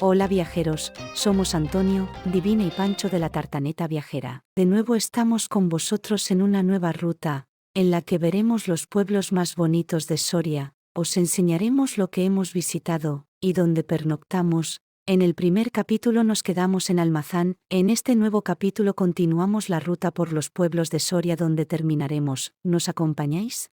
Hola viajeros, somos Antonio, Divina y Pancho de la Tartaneta Viajera. De nuevo estamos con vosotros en una nueva ruta, en la que veremos los pueblos más bonitos de Soria, os enseñaremos lo que hemos visitado, y donde pernoctamos. En el primer capítulo nos quedamos en Almazán, en este nuevo capítulo continuamos la ruta por los pueblos de Soria donde terminaremos. ¿Nos acompañáis?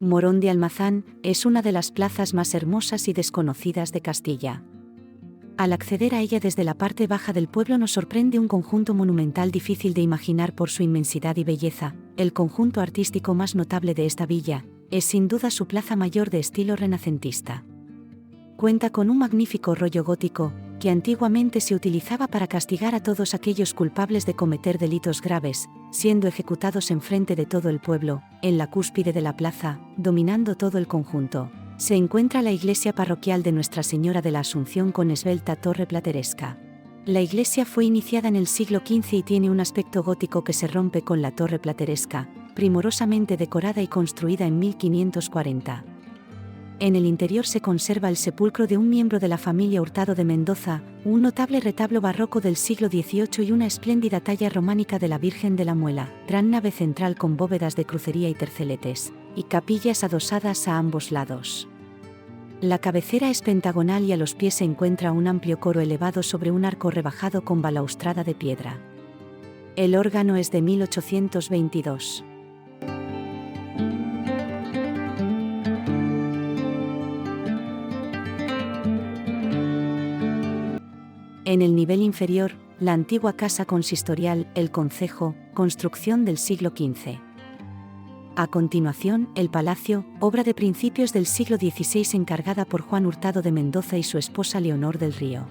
Morón de Almazán es una de las plazas más hermosas y desconocidas de Castilla. Al acceder a ella desde la parte baja del pueblo nos sorprende un conjunto monumental difícil de imaginar por su inmensidad y belleza. El conjunto artístico más notable de esta villa es sin duda su plaza mayor de estilo renacentista. Cuenta con un magnífico rollo gótico, que antiguamente se utilizaba para castigar a todos aquellos culpables de cometer delitos graves, siendo ejecutados enfrente de todo el pueblo. En la cúspide de la plaza, dominando todo el conjunto, se encuentra la iglesia parroquial de Nuestra Señora de la Asunción con esbelta torre plateresca. La iglesia fue iniciada en el siglo XV y tiene un aspecto gótico que se rompe con la torre plateresca, primorosamente decorada y construida en 1540. En el interior se conserva el sepulcro de un miembro de la familia Hurtado de Mendoza, un notable retablo barroco del siglo XVIII y una espléndida talla románica de la Virgen de la Muela, gran nave central con bóvedas de crucería y terceletes, y capillas adosadas a ambos lados. La cabecera es pentagonal y a los pies se encuentra un amplio coro elevado sobre un arco rebajado con balaustrada de piedra. El órgano es de 1822. En el nivel inferior, la antigua casa consistorial, el concejo, construcción del siglo XV. A continuación, el palacio, obra de principios del siglo XVI encargada por Juan Hurtado de Mendoza y su esposa Leonor del Río.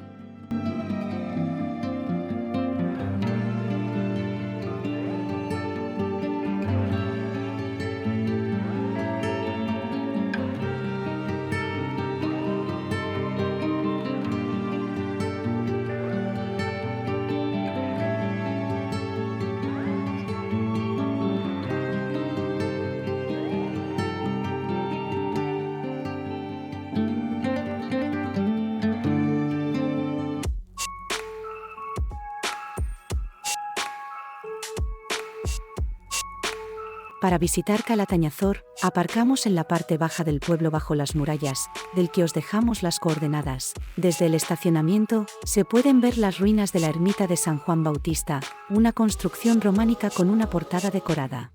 Para visitar Calatañazor, aparcamos en la parte baja del pueblo bajo las murallas, del que os dejamos las coordenadas. Desde el estacionamiento, se pueden ver las ruinas de la ermita de San Juan Bautista, una construcción románica con una portada decorada.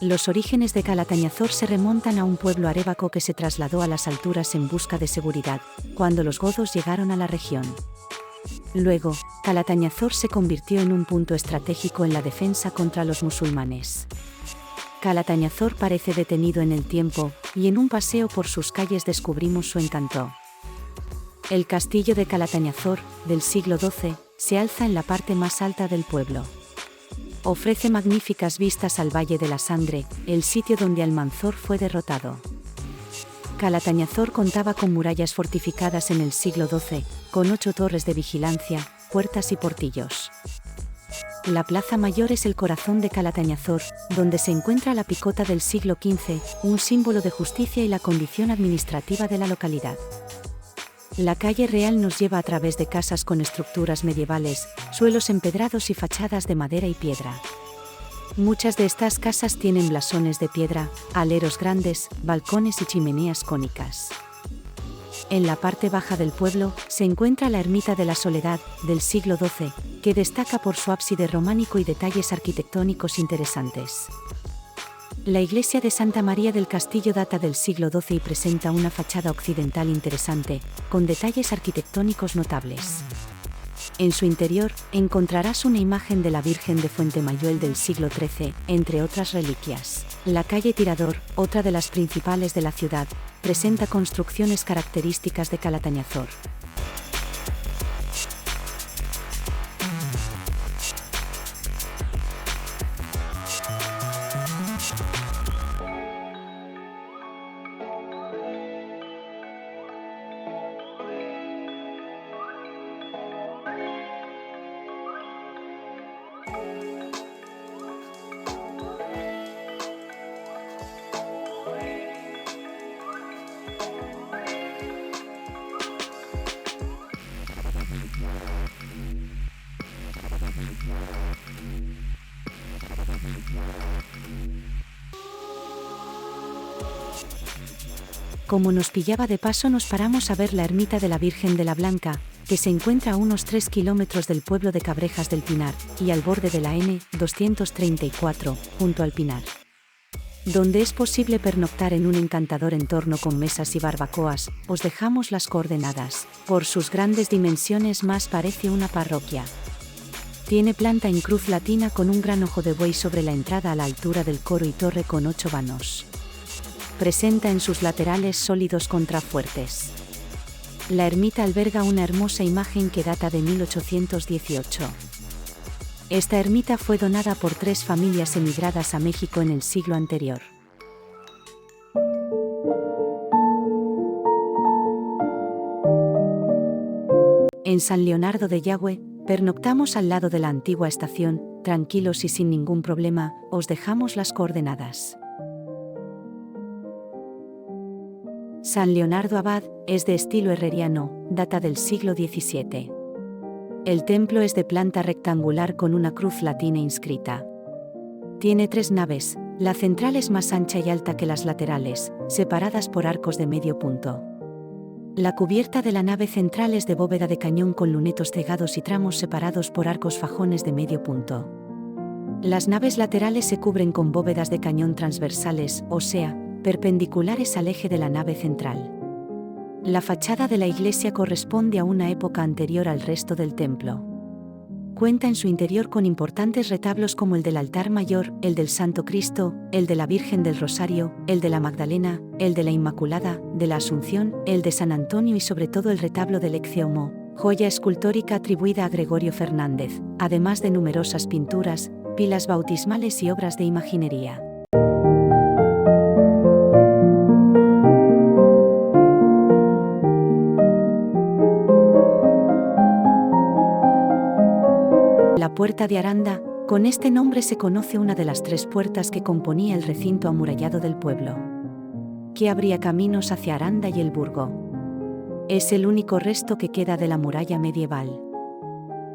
Los orígenes de Calatañazor se remontan a un pueblo arévaco que se trasladó a las alturas en busca de seguridad, cuando los godos llegaron a la región. Luego, Calatañazor se convirtió en un punto estratégico en la defensa contra los musulmanes. Calatañazor parece detenido en el tiempo, y en un paseo por sus calles descubrimos su encanto. El castillo de Calatañazor, del siglo XII, se alza en la parte más alta del pueblo. Ofrece magníficas vistas al Valle de la Sangre, el sitio donde Almanzor fue derrotado. Calatañazor contaba con murallas fortificadas en el siglo XII, con 8 torres de vigilancia, puertas y portillos. La plaza mayor es el corazón de Calatañazor, donde se encuentra la picota del siglo XV, un símbolo de justicia y la condición administrativa de la localidad. La calle real nos lleva a través de casas con estructuras medievales, suelos empedrados y fachadas de madera y piedra. Muchas de estas casas tienen blasones de piedra, aleros grandes, balcones y chimeneas cónicas. En la parte baja del pueblo se encuentra la ermita de la Soledad, del siglo XII, que destaca por su ábside románico y detalles arquitectónicos interesantes. La iglesia de Santa María del Castillo data del siglo XII y presenta una fachada occidental interesante, con detalles arquitectónicos notables. En su interior, encontrarás una imagen de la Virgen de Fuentemayuel del siglo XIII, entre otras reliquias. La calle Tirador, otra de las principales de la ciudad, presenta construcciones características de Calatañazor. Como nos pillaba de paso, nos paramos a ver la ermita de la Virgen de la Blanca, que se encuentra a unos 3 kilómetros del pueblo de Cabrejas del Pinar, y al borde de la N234, junto al Pinar. Donde es posible pernoctar en un encantador entorno con mesas y barbacoas. Os dejamos las coordenadas. Por sus grandes dimensiones más parece una parroquia. Tiene planta en cruz latina con un gran ojo de buey sobre la entrada a la altura del coro y torre con 8 vanos. Presenta en sus laterales sólidos contrafuertes. La ermita alberga una hermosa imagen que data de 1818. Esta ermita fue donada por 3 familias emigradas a México en el siglo anterior. En San Leonardo de Yagüe, pernoctamos al lado de la antigua estación, tranquilos y sin ningún problema. Os dejamos las coordenadas. San Leonardo Abad es de estilo herreriano, data del siglo XVII. El templo es de planta rectangular con una cruz latina inscrita. Tiene 3 naves, la central es más ancha y alta que las laterales, separadas por arcos de medio punto. La cubierta de la nave central es de bóveda de cañón con lunetos cegados y tramos separados por arcos fajones de medio punto. Las naves laterales se cubren con bóvedas de cañón transversales, o sea, perpendiculares al eje de la nave central. La fachada de la iglesia corresponde a una época anterior al resto del templo. Cuenta en su interior con importantes retablos como el del altar mayor, el del Santo Cristo, el de la Virgen del Rosario, el de la Magdalena, el de la Inmaculada, de la Asunción, el de San Antonio y sobre todo el retablo del Ecce Homo, joya escultórica atribuida a Gregorio Fernández, además de numerosas pinturas, pilas bautismales y obras de imaginería. La Puerta de Aranda, con este nombre se conoce una de las 3 puertas que componía el recinto amurallado del pueblo, que abría caminos hacia Aranda y el Burgo. Es el único resto que queda de la muralla medieval.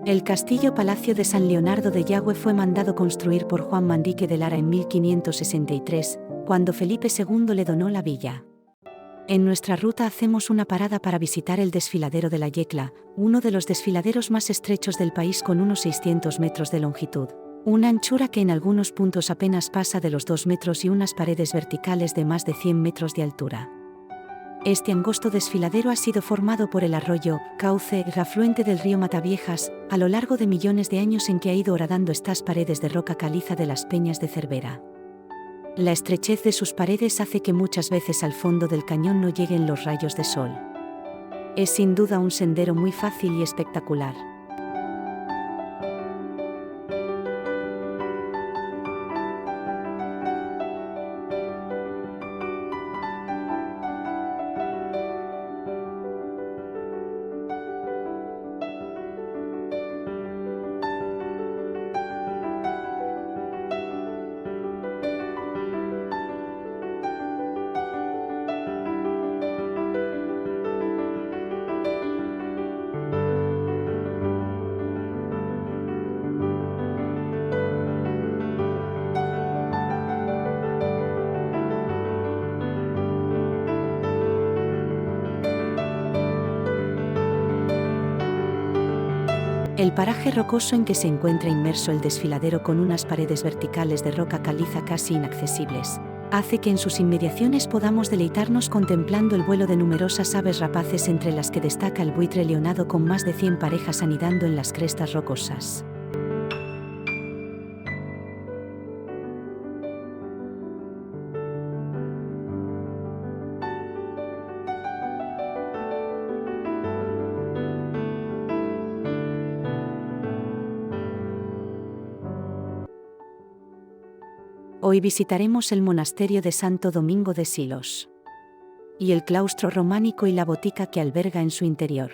El castillo-palacio de San Leonardo de Yagüe fue mandado construir por Juan Manrique de Lara en 1563, cuando Felipe II le donó la villa. En nuestra ruta hacemos una parada para visitar el desfiladero de la Yecla, uno de los desfiladeros más estrechos del país con unos 600 metros de longitud, una anchura que en algunos puntos apenas pasa de los 2 metros y unas paredes verticales de más de 100 metros de altura. Este angosto desfiladero ha sido formado por el arroyo, cauce, afluente del río Mataviejas, a lo largo de millones de años en que ha ido horadando estas paredes de roca caliza de las peñas de Cervera. La estrechez de sus paredes hace que muchas veces al fondo del cañón no lleguen los rayos de sol. Es sin duda un sendero muy fácil y espectacular. El paraje rocoso en que se encuentra inmerso el desfiladero con unas paredes verticales de roca caliza casi inaccesibles, hace que en sus inmediaciones podamos deleitarnos contemplando el vuelo de numerosas aves rapaces, entre las que destaca el buitre leonado con más de 100 parejas anidando en las crestas rocosas. Hoy visitaremos el monasterio de Santo Domingo de Silos y el claustro románico y la botica que alberga en su interior.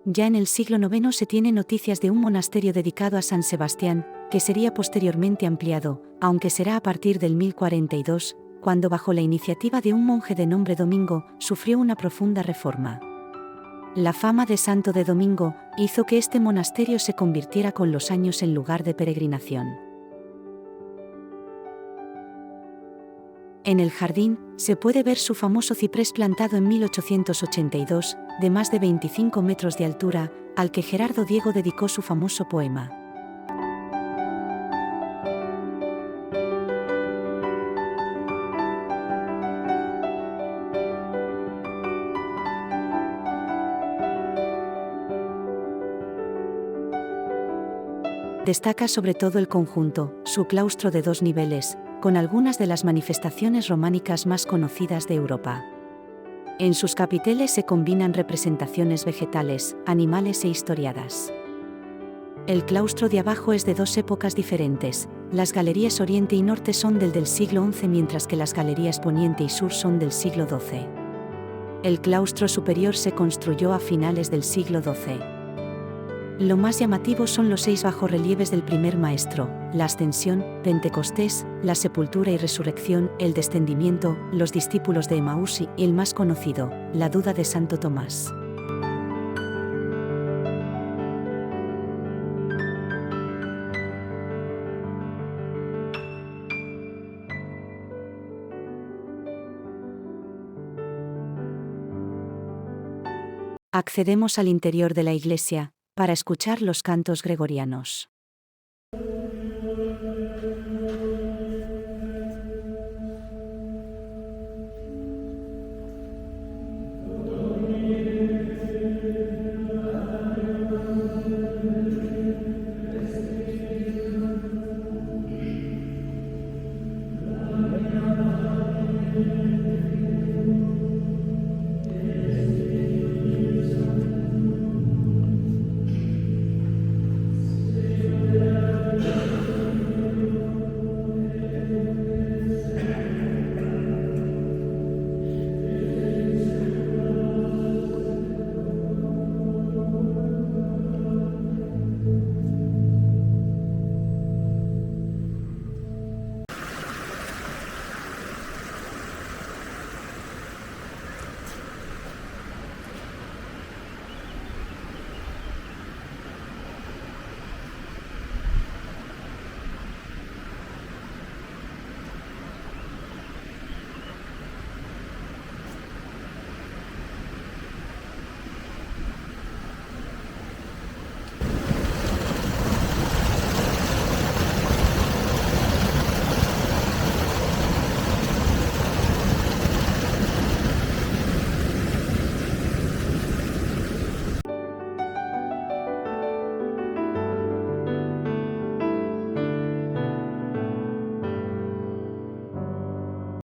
Ya en el siglo IX se tiene noticias de un monasterio dedicado a San Sebastián, que sería posteriormente ampliado, aunque será a partir del 1042, cuando bajo la iniciativa de un monje de nombre Domingo, sufrió una profunda reforma. La fama de Santo de Domingo hizo que este monasterio se convirtiera con los años en lugar de peregrinación. En el jardín, se puede ver su famoso ciprés plantado en 1882, de más de 25 metros de altura, al que Gerardo Diego dedicó su famoso poema. Destaca sobre todo el conjunto, su claustro de 2 niveles, con algunas de las manifestaciones románicas más conocidas de Europa. En sus capiteles se combinan representaciones vegetales, animales e historiadas. El claustro de abajo es de 2 épocas diferentes. Las galerías oriente y norte son del siglo XI, mientras que las galerías poniente y sur son del siglo XII. El claustro superior se construyó a finales del siglo XII. Lo más llamativo son los 6 bajorrelieves del primer maestro: la ascensión, Pentecostés, la sepultura y resurrección, el descendimiento, los discípulos de Emaús y el más conocido, la duda de Santo Tomás. Accedemos al interior de la iglesia para escuchar los cantos gregorianos.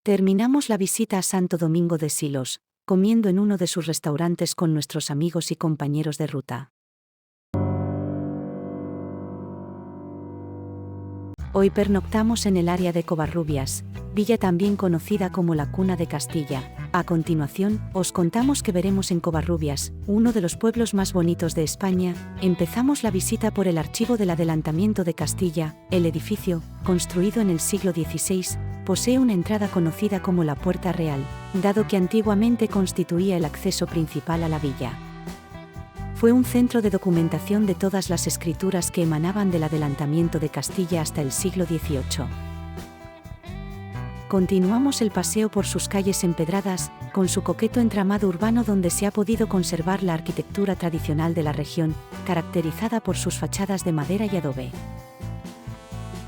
Terminamos la visita a Santo Domingo de Silos, comiendo en uno de sus restaurantes con nuestros amigos y compañeros de ruta. Hoy pernoctamos en el área de Covarrubias, villa también conocida como la Cuna de Castilla. A continuación, os contamos que veremos en Covarrubias, uno de los pueblos más bonitos de España. Empezamos la visita por el Archivo del Adelantamiento de Castilla. El edificio, construido en el siglo XVI, posee una entrada conocida como la Puerta Real, dado que antiguamente constituía el acceso principal a la villa. Fue un centro de documentación de todas las escrituras que emanaban del adelantamiento de Castilla hasta el siglo XVIII. Continuamos el paseo por sus calles empedradas, con su coqueto entramado urbano donde se ha podido conservar la arquitectura tradicional de la región, caracterizada por sus fachadas de madera y adobe.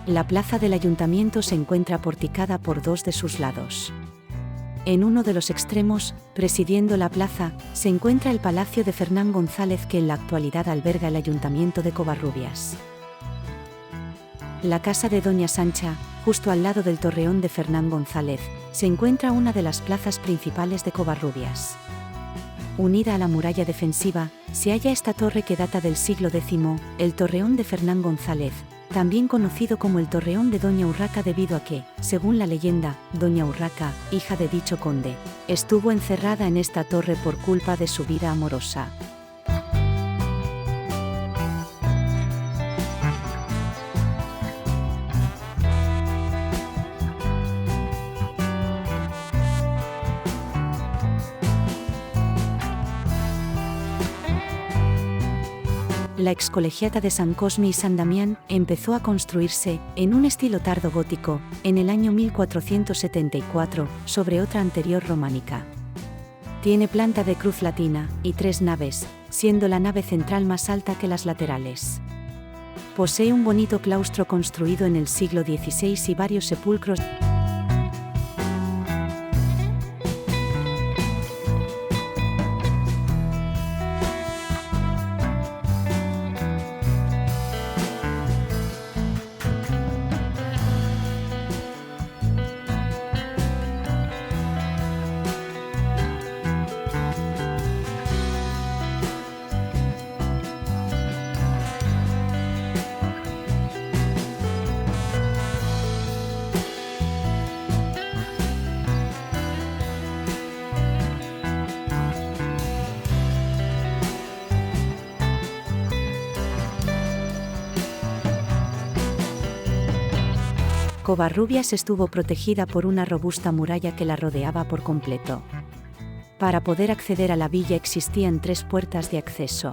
La plaza del ayuntamiento se encuentra porticada por dos de sus lados. En uno de los extremos, presidiendo la plaza, se encuentra el Palacio de Fernán González, que en la actualidad alberga el Ayuntamiento de Covarrubias. La casa de Doña Sancha, justo al lado del torreón de Fernán González, se encuentra una de las plazas principales de Covarrubias. Unida a la muralla defensiva, se halla esta torre que data del siglo X, el torreón de Fernán González, también conocido como el torreón de Doña Urraca, debido a que, según la leyenda, Doña Urraca, hija de dicho conde, estuvo encerrada en esta torre por culpa de su vida amorosa. La excolegiata de San Cosme y San Damián empezó a construirse, en un estilo tardo-gótico, en el año 1474, sobre otra anterior románica. Tiene planta de cruz latina, y 3 naves, siendo la nave central más alta que las laterales. Posee un bonito claustro construido en el siglo XVI y varios sepulcros. Covarrubias estuvo protegida por una robusta muralla que la rodeaba por completo. Para poder acceder a la villa existían 3 puertas de acceso.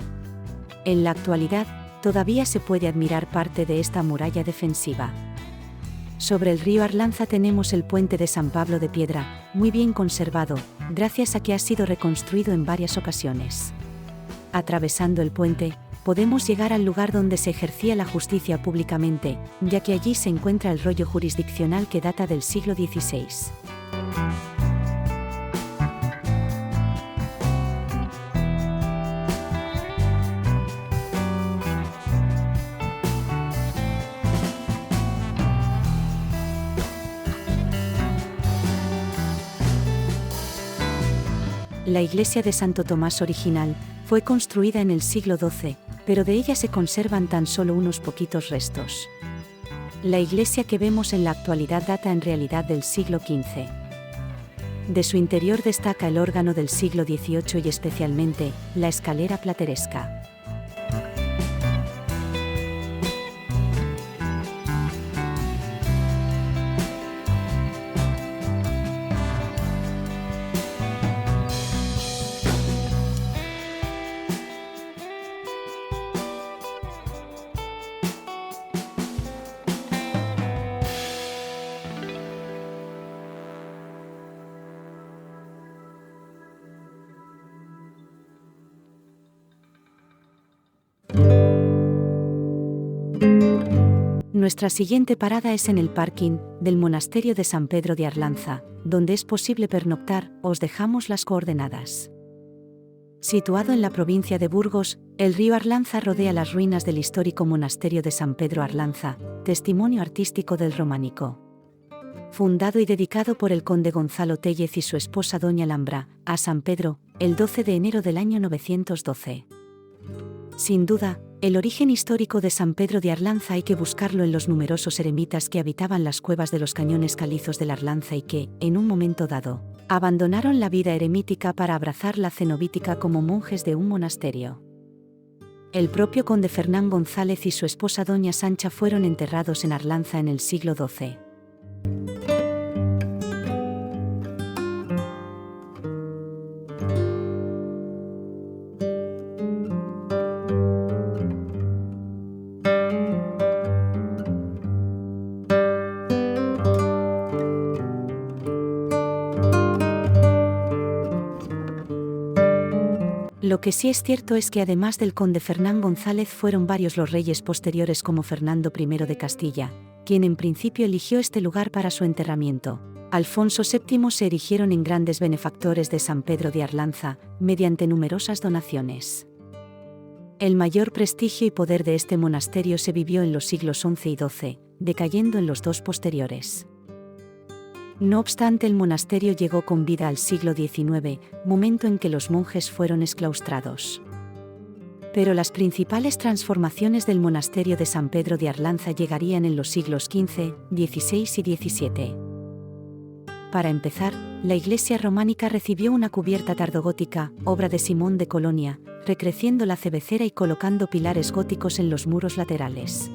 En la actualidad, todavía se puede admirar parte de esta muralla defensiva. Sobre el río Arlanza tenemos el puente de San Pablo de piedra, muy bien conservado, gracias a que ha sido reconstruido en varias ocasiones. Atravesando el puente, podemos llegar al lugar donde se ejercía la justicia públicamente, ya que allí se encuentra el rollo jurisdiccional que data del siglo XVI. La iglesia de Santo Tomás original fue construida en el siglo XII, pero de ella se conservan tan solo unos poquitos restos. La iglesia que vemos en la actualidad data en realidad del siglo XV. De su interior destaca el órgano del siglo XVIII y especialmente, la escalera plateresca. Nuestra siguiente parada es en el parking del Monasterio de San Pedro de Arlanza, donde es posible pernoctar. Os dejamos las coordenadas. Situado en la provincia de Burgos, el río Arlanza rodea las ruinas del histórico Monasterio de San Pedro Arlanza, testimonio artístico del románico. Fundado y dedicado por el conde Gonzalo Téllez y su esposa doña Lambra, a San Pedro, el 12 de enero del año 912. Sin duda, el origen histórico de San Pedro de Arlanza hay que buscarlo en los numerosos eremitas que habitaban las cuevas de los cañones calizos del Arlanza y que, en un momento dado, abandonaron la vida eremítica para abrazar la cenobítica como monjes de un monasterio. El propio conde Fernán González y su esposa doña Sancha fueron enterrados en Arlanza en el siglo XII. Lo que sí es cierto es que además del conde Fernán González fueron varios los reyes posteriores como Fernando I de Castilla, quien en principio eligió este lugar para su enterramiento. Alfonso VII se erigieron en grandes benefactores de San Pedro de Arlanza, mediante numerosas donaciones. El mayor prestigio y poder de este monasterio se vivió en los siglos XI y XII, decayendo en los dos posteriores. No obstante, el monasterio llegó con vida al siglo XIX, momento en que los monjes fueron exclaustrados. Pero las principales transformaciones del monasterio de San Pedro de Arlanza llegarían en los siglos XV, XVI y XVII. Para empezar, la iglesia románica recibió una cubierta tardogótica, obra de Simón de Colonia, recreciendo la cabecera y colocando pilares góticos en los muros laterales.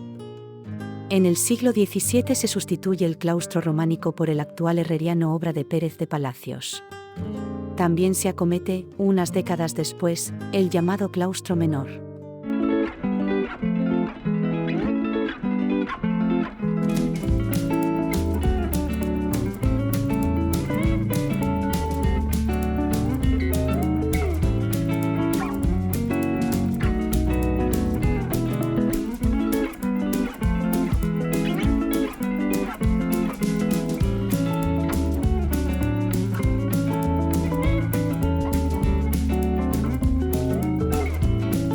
En el siglo XVII se sustituye el claustro románico por el actual herreriano, obra de Pérez de Palacios. También se acomete, unas décadas después, el llamado claustro menor.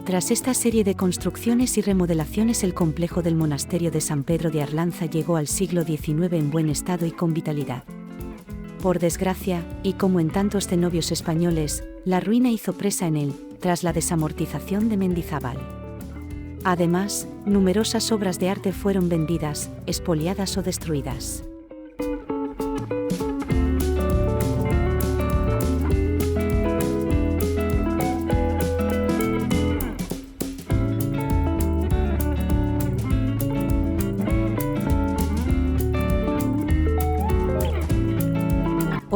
Tras esta serie de construcciones y remodelaciones, el complejo del monasterio de San Pedro de Arlanza llegó al siglo XIX en buen estado y con vitalidad. Por desgracia, y como en tantos cenobios españoles, la ruina hizo presa en él, tras la desamortización de Mendizábal. Además, numerosas obras de arte fueron vendidas, expoliadas o destruidas.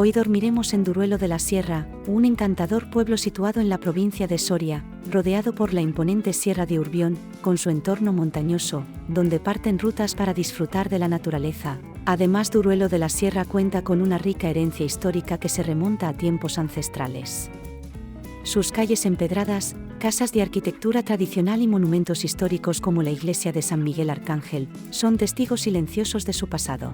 Hoy dormiremos en Duruelo de la Sierra, un encantador pueblo situado en la provincia de Soria, rodeado por la imponente Sierra de Urbión, con su entorno montañoso, donde parten rutas para disfrutar de la naturaleza. Además, Duruelo de la Sierra cuenta con una rica herencia histórica que se remonta a tiempos ancestrales. Sus calles empedradas, casas de arquitectura tradicional y monumentos históricos como la iglesia de San Miguel Arcángel, son testigos silenciosos de su pasado.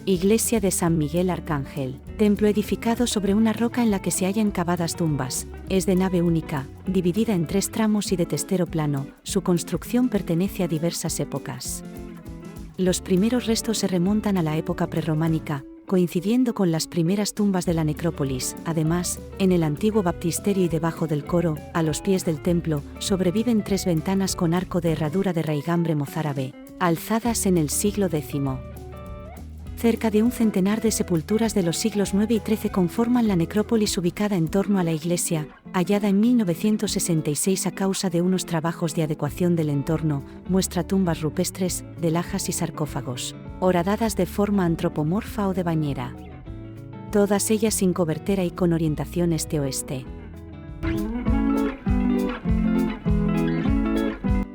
Iglesia de San Miguel Arcángel, templo edificado sobre una roca en la que se hallan cavadas tumbas, es de nave única, dividida en 3 tramos y de testero plano. Su construcción pertenece a diversas épocas. Los primeros restos se remontan a la época prerrománica, coincidiendo con las primeras tumbas de la necrópolis. Además, en el antiguo baptisterio y debajo del coro, a los pies del templo, sobreviven 3 ventanas con arco de herradura de raigambre mozárabe, alzadas en el siglo X. Cerca de un centenar de sepulturas de los siglos IX y XIII conforman la necrópolis ubicada en torno a la iglesia, hallada en 1966 a causa de unos trabajos de adecuación del entorno. Muestra tumbas rupestres, de lajas y sarcófagos, horadadas de forma antropomorfa o de bañera. Todas ellas sin cobertera y con orientación este-oeste.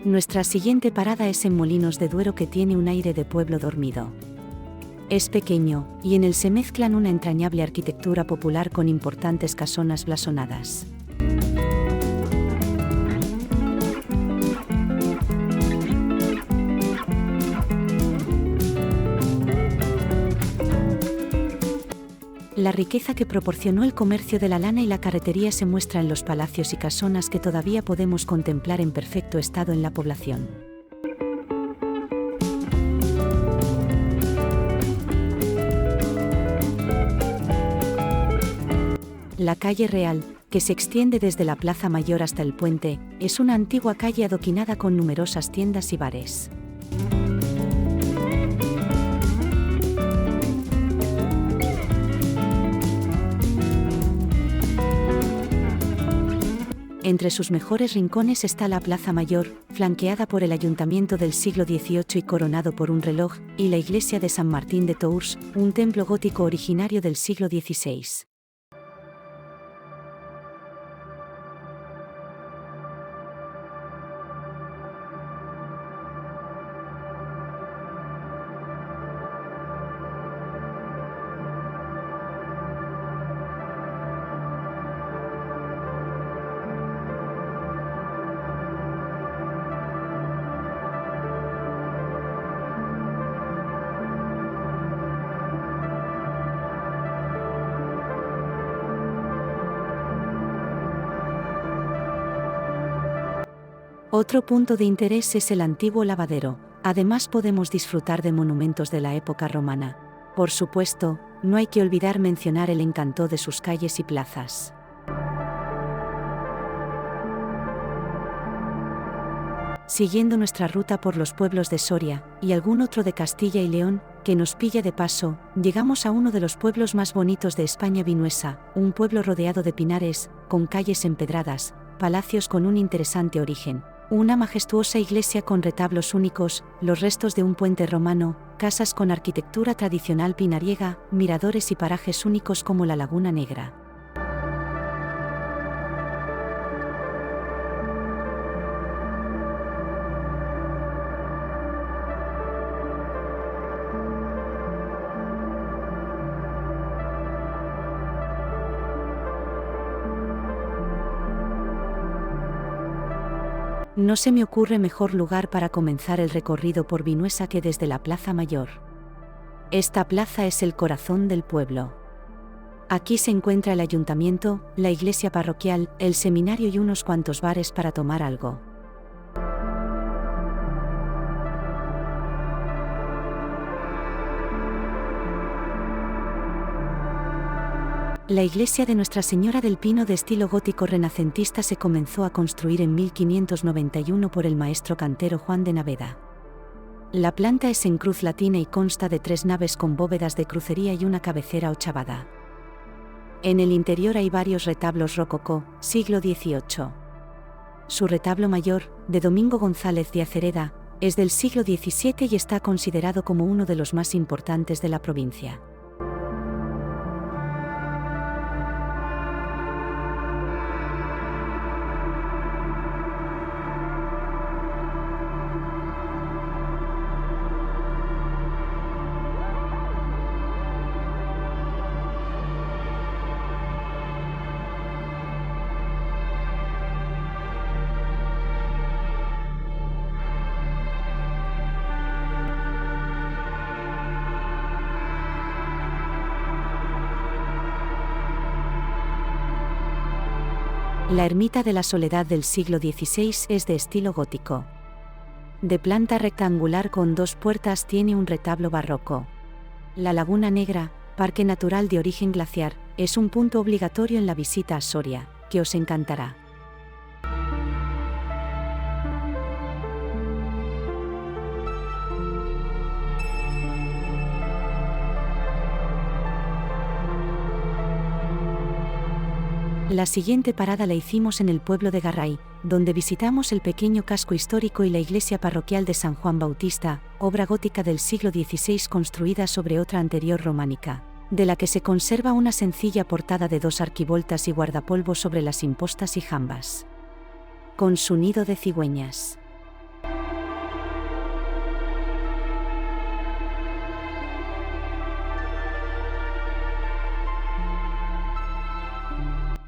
Nuestra siguiente parada es en Molinos de Duero, que tiene un aire de pueblo dormido. Es pequeño, y en él se mezclan una entrañable arquitectura popular con importantes casonas blasonadas. La riqueza que proporcionó el comercio de la lana y la carretería se muestra en los palacios y casonas que todavía podemos contemplar en perfecto estado en la población. La calle Real, que se extiende desde la Plaza Mayor hasta el puente, es una antigua calle adoquinada con numerosas tiendas y bares. Entre sus mejores rincones está la Plaza Mayor, flanqueada por el ayuntamiento del siglo XVIII y coronado por un reloj, y la iglesia de San Martín de Tours, un templo gótico originario del siglo XVI. Otro punto de interés es el antiguo lavadero. Además podemos disfrutar de monumentos de la época romana. Por supuesto, no hay que olvidar mencionar el encanto de sus calles y plazas. Siguiendo nuestra ruta por los pueblos de Soria, y algún otro de Castilla y León, que nos pilla de paso, llegamos a uno de los pueblos más bonitos de España, Vinuesa, un pueblo rodeado de pinares, con calles empedradas, palacios con un interesante origen, una majestuosa iglesia con retablos únicos, los restos de un puente romano, casas con arquitectura tradicional pinariega, miradores y parajes únicos como la Laguna Negra. No se me ocurre mejor lugar para comenzar el recorrido por Vinuesa que desde la Plaza Mayor. Esta plaza es el corazón del pueblo. Aquí se encuentra el ayuntamiento, la iglesia parroquial, el seminario y unos cuantos bares para tomar algo. La iglesia de Nuestra Señora del Pino de estilo gótico renacentista se comenzó a construir en 1591 por el maestro cantero Juan de Naveda. La planta es en cruz latina y consta de 3 naves con bóvedas de crucería y una cabecera ochavada. En el interior hay varios retablos rococó, siglo XVIII. Su retablo mayor, de Domingo González de Acereda, es del siglo XVII y está considerado como uno de los más importantes de la provincia. La ermita de la Soledad del siglo XVI es de estilo gótico. De planta rectangular con 2 puertas, tiene un retablo barroco. La Laguna Negra, parque natural de origen glaciar, es un punto obligatorio en la visita a Soria, que os encantará. La siguiente parada la hicimos en el pueblo de Garray, donde visitamos el pequeño casco histórico y la iglesia parroquial de San Juan Bautista, obra gótica del siglo XVI construida sobre otra anterior románica, de la que se conserva una sencilla portada de 2 arquivoltas y guardapolvo sobre las impostas y jambas, con su nido de cigüeñas.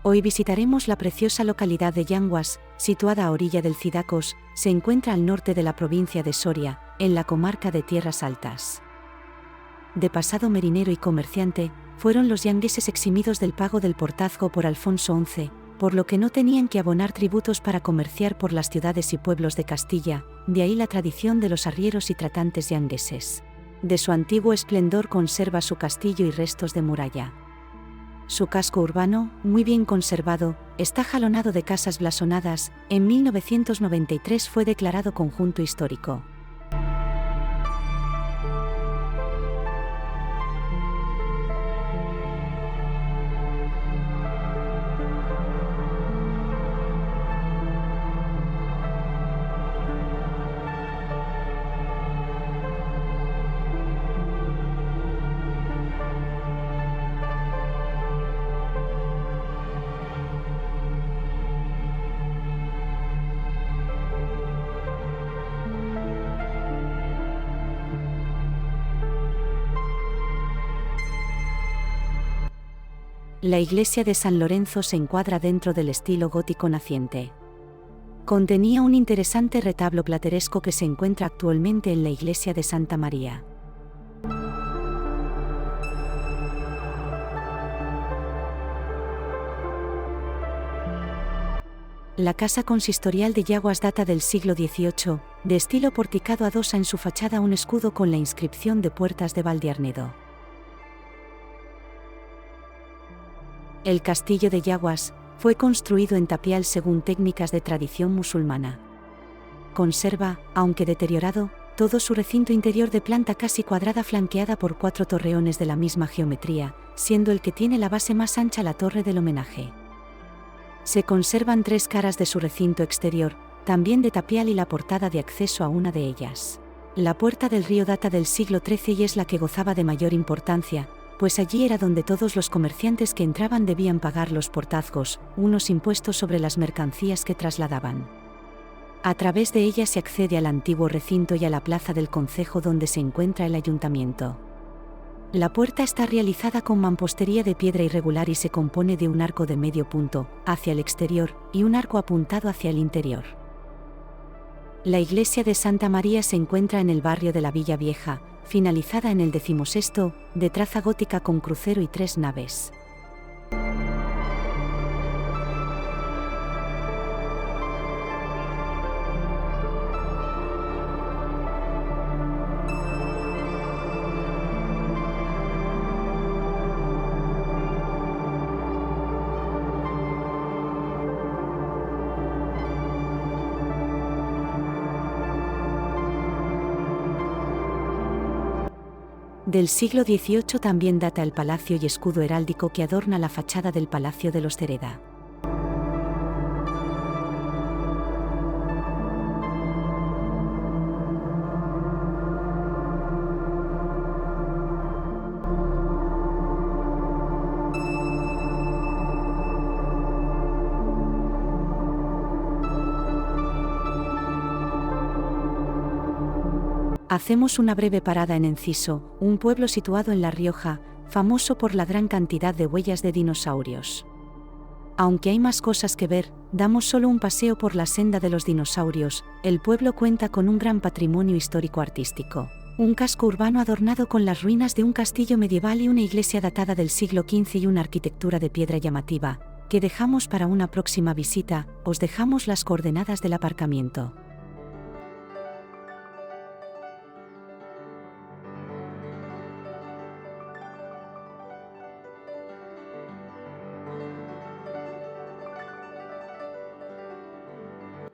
Hoy visitaremos la preciosa localidad de Llanguas, situada a orilla del Cidacos, se encuentra al norte de la provincia de Soria, en la comarca de Tierras Altas. De pasado marinero y comerciante, fueron los yangueses eximidos del pago del portazgo por Alfonso XI, por lo que no tenían que abonar tributos para comerciar por las ciudades y pueblos de Castilla, de ahí la tradición de los arrieros y tratantes yangueses. De su antiguo esplendor conserva su castillo y restos de muralla. Su casco urbano, muy bien conservado, está jalonado de casas blasonadas. En 1993 fue declarado conjunto histórico. La iglesia de San Lorenzo se encuadra dentro del estilo gótico naciente. Contenía un interesante retablo plateresco que se encuentra actualmente en la iglesia de Santa María. La casa consistorial de Yaguas data del siglo XVIII, de estilo porticado adosa en su fachada un escudo con la inscripción de Puertas de Valdiarnedo. El castillo de Yaguas fue construido en tapial según técnicas de tradición musulmana. Conserva, aunque deteriorado, todo su recinto interior de planta casi cuadrada flanqueada por 4 torreones de la misma geometría, siendo el que tiene la base más ancha la torre del homenaje. Se conservan 3 caras de su recinto exterior, también de tapial y la portada de acceso a una de ellas. La Puerta del Río data del siglo XIII y es la que gozaba de mayor importancia, pues allí era donde todos los comerciantes que entraban debían pagar los portazgos, unos impuestos sobre las mercancías que trasladaban. A través de ella se accede al antiguo recinto y a la plaza del concejo donde se encuentra el ayuntamiento. La puerta está realizada con mampostería de piedra irregular y se compone de un arco de medio punto, hacia el exterior, y un arco apuntado hacia el interior. La iglesia de Santa María se encuentra en el barrio de la Villa Vieja, finalizada en el XVI, de traza gótica con crucero y 3 naves. Del siglo XVIII también data el palacio y escudo heráldico que adorna la fachada del Palacio de los Cereda. Hacemos una breve parada en Enciso, un pueblo situado en La Rioja, famoso por la gran cantidad de huellas de dinosaurios. Aunque hay más cosas que ver, damos solo un paseo por la senda de los dinosaurios. El pueblo cuenta con un gran patrimonio histórico-artístico. Un casco urbano adornado con las ruinas de un castillo medieval y una iglesia datada del siglo XV y una arquitectura de piedra llamativa, que dejamos para una próxima visita. Os dejamos las coordenadas del aparcamiento.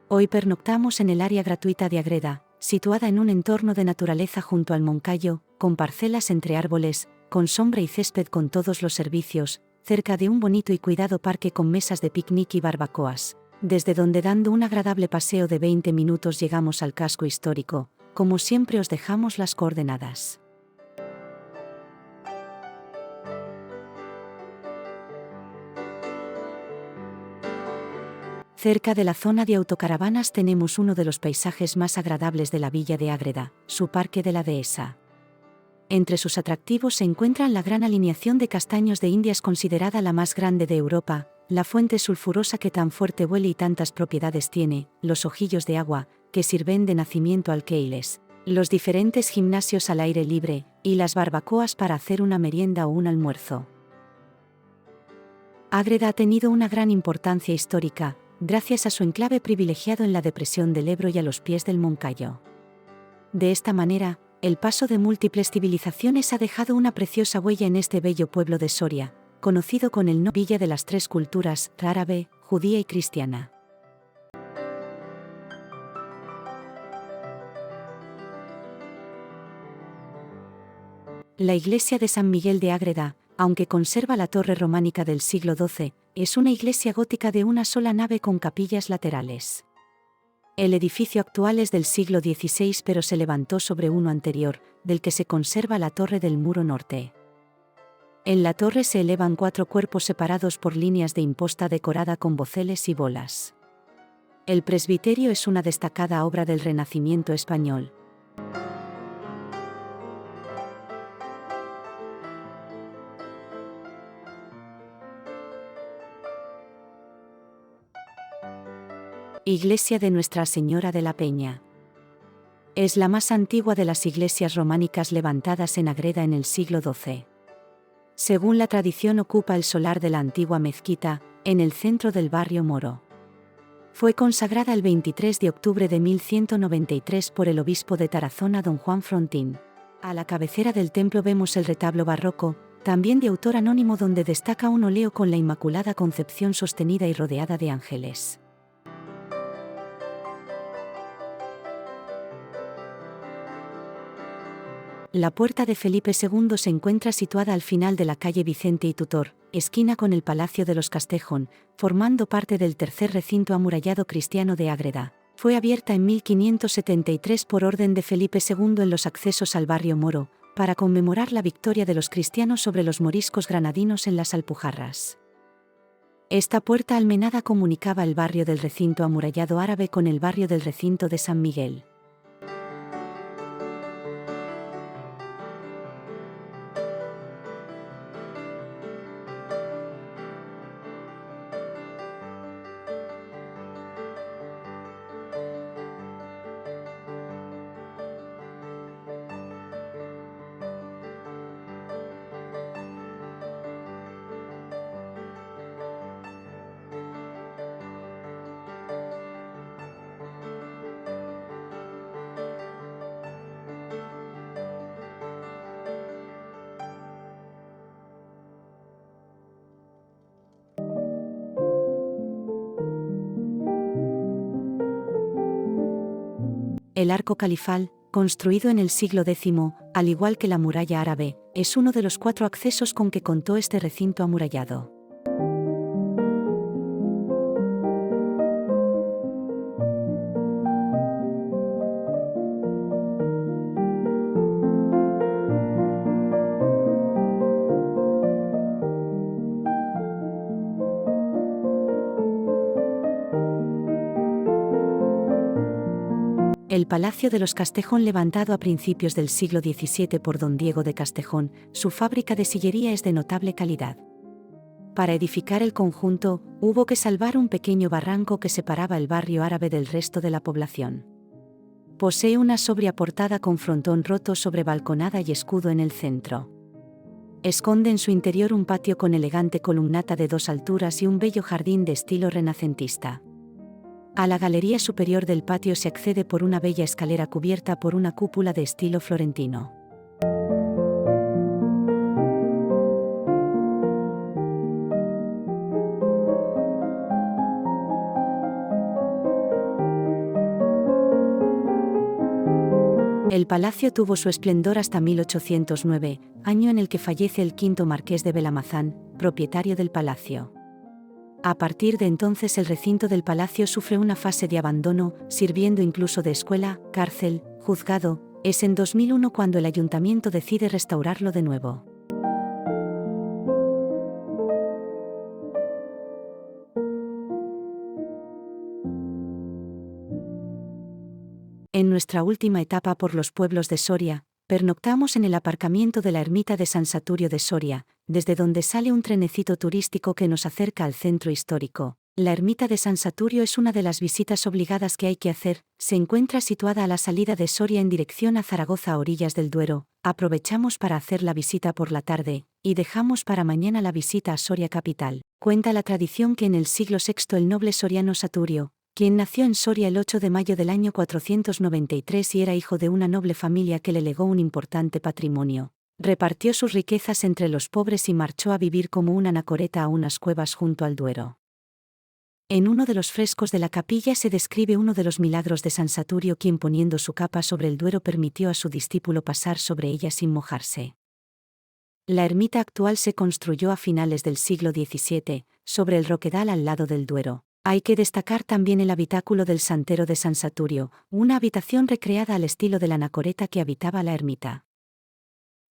Hoy pernoctamos en el área gratuita de Ágreda, situada en un entorno de naturaleza junto al Moncayo, con parcelas entre árboles, con sombra y césped con todos los servicios, cerca de un bonito y cuidado parque con mesas de picnic y barbacoas, desde donde dando un agradable paseo de 20 minutos llegamos al casco histórico. Como siempre os dejamos las coordenadas. Cerca de la zona de autocaravanas tenemos uno de los paisajes más agradables de la villa de Ágreda, su Parque de la Dehesa. Entre sus atractivos se encuentran la gran alineación de castaños de Indias considerada la más grande de Europa, la fuente sulfurosa que tan fuerte huele y tantas propiedades tiene, los ojillos de agua, que sirven de nacimiento alqueiles, los diferentes gimnasios al aire libre, y las barbacoas para hacer una merienda o un almuerzo. Ágreda ha tenido una gran importancia histórica, gracias a su enclave privilegiado en la depresión del Ebro y a los pies del Moncayo. De esta manera, el paso de múltiples civilizaciones ha dejado una preciosa huella en este bello pueblo de Soria, conocido con el nombre Villa de las Tres Culturas, árabe, judía y cristiana. La iglesia de San Miguel de Ágreda, aunque conserva la torre románica del siglo XII, es una iglesia gótica de una sola nave con capillas laterales. El edificio actual es del siglo XVI pero se levantó sobre uno anterior, del que se conserva la torre del muro norte. En la torre se elevan 4 cuerpos separados por líneas de imposta decorada con boceles y bolas. El presbiterio es una destacada obra del Renacimiento español. Iglesia de Nuestra Señora de la Peña. Es la más antigua de las iglesias románicas levantadas en Ágreda en el siglo XII. Según la tradición ocupa el solar de la antigua mezquita, en el centro del barrio moro. Fue consagrada el 23 de octubre de 1193 por el obispo de Tarazona don Juan Frontín. A la cabecera del templo vemos el retablo barroco, también de autor anónimo, donde destaca un óleo con la Inmaculada Concepción sostenida y rodeada de ángeles. La puerta de Felipe II se encuentra situada al final de la calle Vicente y Tutor, esquina con el Palacio de los Castejón, formando parte del tercer recinto amurallado cristiano de Ágreda. Fue abierta en 1573 por orden de Felipe II en los accesos al barrio moro, para conmemorar la victoria de los cristianos sobre los moriscos granadinos en las Alpujarras. Esta puerta almenada comunicaba el barrio del recinto amurallado árabe con el barrio del recinto de San Miguel. El arco califal, construido en el siglo X, al igual que la muralla árabe, es uno de los 4 accesos con que contó este recinto amurallado. El Palacio de los Castejón, levantado a principios del siglo XVII por don Diego de Castejón, su fábrica de sillería es de notable calidad. Para edificar el conjunto, hubo que salvar un pequeño barranco que separaba el barrio árabe del resto de la población. Posee una sobria portada con frontón roto sobre balconada y escudo en el centro. Esconde en su interior un patio con elegante columnata de 2 alturas y un bello jardín de estilo renacentista. A la galería superior del patio se accede por una bella escalera cubierta por una cúpula de estilo florentino. El palacio tuvo su esplendor hasta 1809, año en el que fallece el quinto marqués de Belamazán, propietario del palacio. A partir de entonces el recinto del palacio sufre una fase de abandono, sirviendo incluso de escuela, cárcel, juzgado. Es en 2001 cuando el ayuntamiento decide restaurarlo de nuevo. En nuestra última etapa por los pueblos de Soria, pernoctamos en el aparcamiento de la ermita de San Saturio de Soria, desde donde sale un trenecito turístico que nos acerca al centro histórico. La ermita de San Saturio es una de las visitas obligadas que hay que hacer. Se encuentra situada a la salida de Soria en dirección a Zaragoza a orillas del Duero. Aprovechamos para hacer la visita por la tarde, y dejamos para mañana la visita a Soria capital. Cuenta la tradición que en el siglo VI el noble soriano Saturio, quien nació en Soria el 8 de mayo del año 493 y era hijo de una noble familia que le legó un importante patrimonio, repartió sus riquezas entre los pobres y marchó a vivir como un anacoreta a unas cuevas junto al Duero. En uno de los frescos de la capilla se describe uno de los milagros de San Saturio, quien poniendo su capa sobre el Duero permitió a su discípulo pasar sobre ella sin mojarse. La ermita actual se construyó a finales del siglo XVII, sobre el roquedal al lado del Duero. Hay que destacar también el habitáculo del Santero de San Saturio, una habitación recreada al estilo de la anacoreta que habitaba la ermita.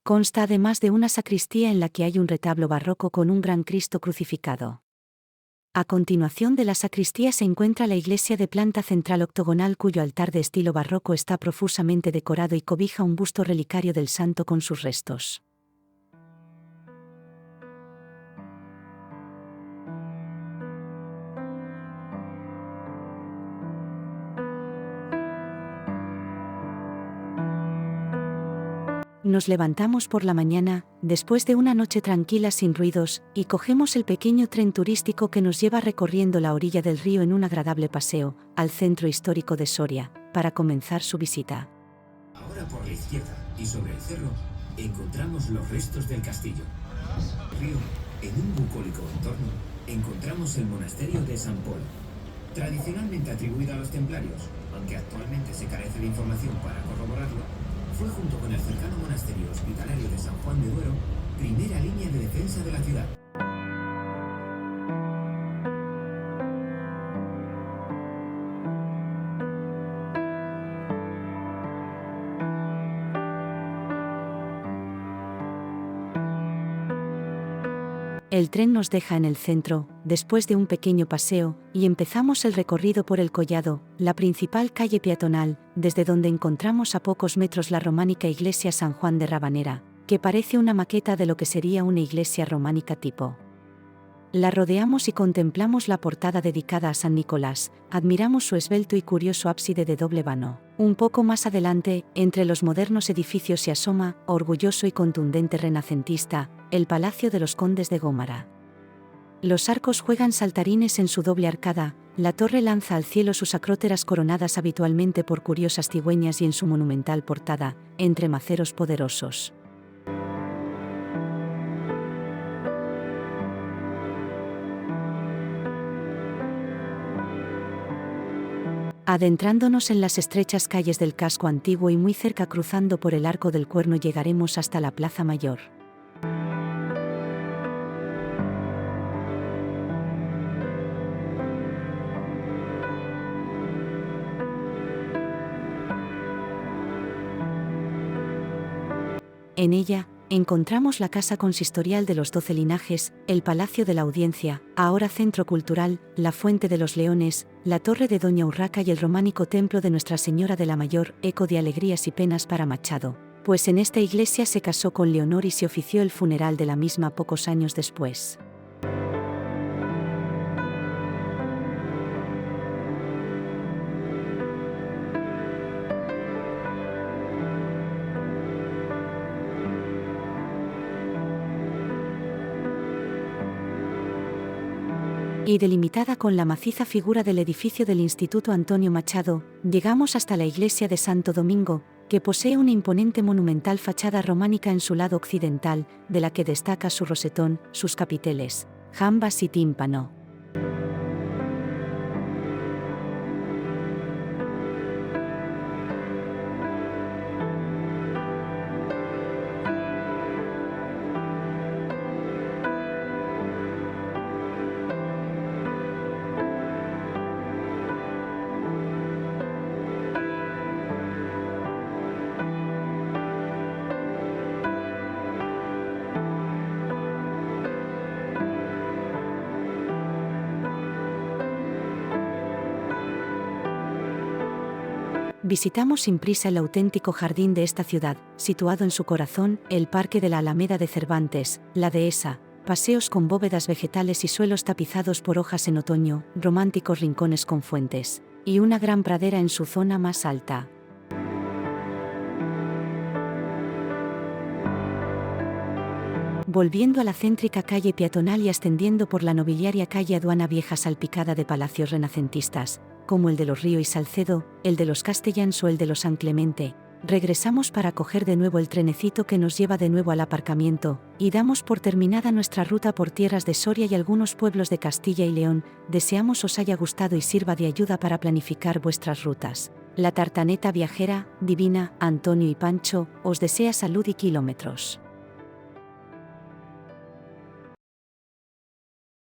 Consta además de una sacristía en la que hay un retablo barroco con un gran Cristo crucificado. A continuación de la sacristía se encuentra la iglesia de planta central octogonal, cuyo altar de estilo barroco está profusamente decorado y cobija un busto relicario del santo con sus restos. Nos levantamos por la mañana, después de una noche tranquila sin ruidos, y cogemos el pequeño tren turístico que nos lleva recorriendo la orilla del río en un agradable paseo, al centro histórico de Soria, para comenzar su visita. Ahora por la izquierda, y sobre el cerro, encontramos los restos del castillo. Río, en un bucólico entorno, encontramos el monasterio de San Pol, tradicionalmente atribuido a los templarios, aunque actualmente se carece de información para corroborarlo. Fue junto con el cercano monasterio hospitalario de San Juan de Duero, primera línea de defensa de la ciudad. El tren nos deja en el centro, después de un pequeño paseo, y empezamos el recorrido por el Collado, la principal calle peatonal, desde donde encontramos a pocos metros la románica iglesia San Juan de Rabanera, que parece una maqueta de lo que sería una iglesia románica tipo. La rodeamos y contemplamos la portada dedicada a San Nicolás, admiramos su esbelto y curioso ábside de doble vano. Un poco más adelante, entre los modernos edificios se asoma, orgulloso y contundente renacentista, el Palacio de los Condes de Gómara. Los arcos juegan saltarines en su doble arcada, la torre lanza al cielo sus acróteras coronadas habitualmente por curiosas cigüeñas y en su monumental portada, entre maceros poderosos. Adentrándonos en las estrechas calles del casco antiguo y muy cerca cruzando por el Arco del Cuerno llegaremos hasta la Plaza Mayor. En ella, encontramos la Casa Consistorial de los 12 Linajes, el Palacio de la Audiencia, ahora Centro Cultural, la Fuente de los Leones, la Torre de Doña Urraca y el románico Templo de Nuestra Señora de la Mayor, eco de alegrías y penas para Machado, pues en esta iglesia se casó con Leonor y se ofició el funeral de la misma pocos años después. Y delimitada con la maciza figura del edificio del Instituto Antonio Machado, llegamos hasta la iglesia de Santo Domingo, que posee una imponente monumental fachada románica en su lado occidental, de la que destaca su rosetón, sus capiteles, jambas y tímpano. Visitamos sin prisa el auténtico jardín de esta ciudad, situado en su corazón, el Parque de la Alameda de Cervantes, la Dehesa, paseos con bóvedas vegetales y suelos tapizados por hojas en otoño, románticos rincones con fuentes, y una gran pradera en su zona más alta. Volviendo a la céntrica calle peatonal y ascendiendo por la nobiliaria calle Aduana Vieja salpicada de palacios renacentistas, como el de los Río y Salcedo, el de los Castellans o el de los San Clemente, regresamos para coger de nuevo el trenecito que nos lleva de nuevo al aparcamiento, y damos por terminada nuestra ruta por tierras de Soria y algunos pueblos de Castilla y León. Deseamos os haya gustado y sirva de ayuda para planificar vuestras rutas. La tartaneta viajera, divina, Antonio y Pancho, os desea salud y kilómetros.